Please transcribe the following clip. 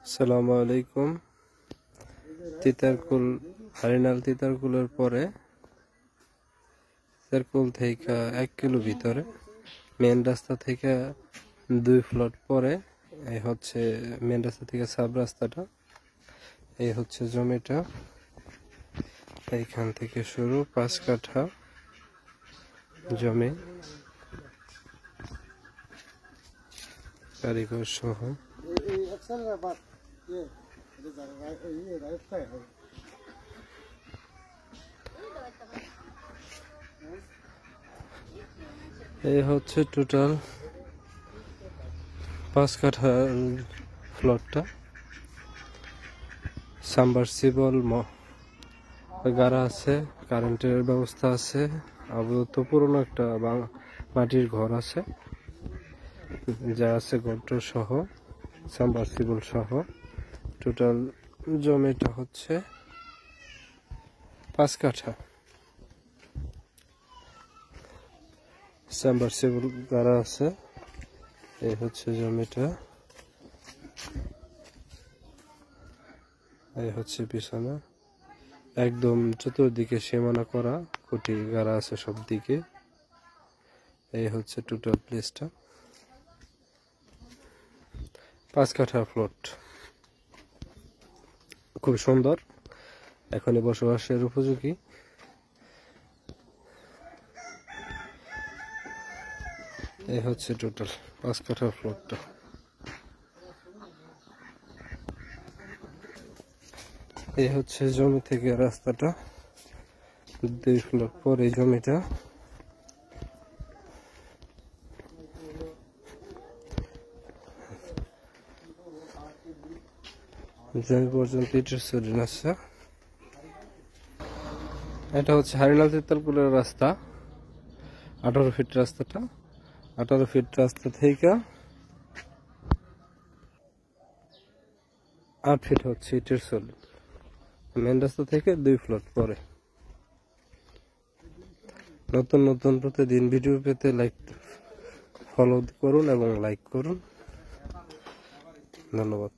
আসসালামু আলাইকুম। তিতারকুল হারিনাল তিতারকুলের পরে তিতারকুল থেকে 1 কিলো ভিতরে মেন রাস্তা থেকে 2 প্লট পরে এই হচ্ছে মেন রাস্তা থেকে সাব রাস্তাটা, এই হচ্ছে জমিটা। এইখান থেকে শুরু 5 কাঠা জমি কারিগর সহ। এই হচ্ছে টোটাল 5 কাঠা প্লটটা। সাবমার্সিবল গাড়া আছে, কারেন্টের ব্যবস্থা আছে, আপাতত পুরনো একটা মাটির ঘর আছে যা আছে গর্ত সহ, সাবমার্সিবল সহ। টোটাল জমিটা হচ্ছে 5 কাঠা। সাবমার্সিবল গাড়া আছে। এই হচ্ছে জমিটা, এই হচ্ছে পিছনে একদম চতুর্দিকে সীমানা করা, খুঁটি গাড়া আছে সব দিকে। এই হচ্ছে টোটাল প্লেসটা, 5 কাঠা প্লট, খুব সুন্দর, এখনই বসবাসের উপযোগী। এই হচ্ছে টোটাল 5 কাঠা প্লটটা। এই হচ্ছে জমি থেকে রাস্তাটা, 2 প্লট পর এই জমিটা। জমি পর্যন্ত ইটের সরিন আছে। এটা হচ্ছে হারিনাল তিতারকুলের রাস্তা, 18 ফিট রাস্তাটা। 18 ফিট রাস্তা থেকে 8 ফিট হচ্ছে ইটের সলিড। মেন রাস্তা থেকে 2 প্লট পরে। নতুন নতুন প্রতিদিন ভিডিও পেতে ফলো করুন এবং লাইক করুন। ধন্যবাদ।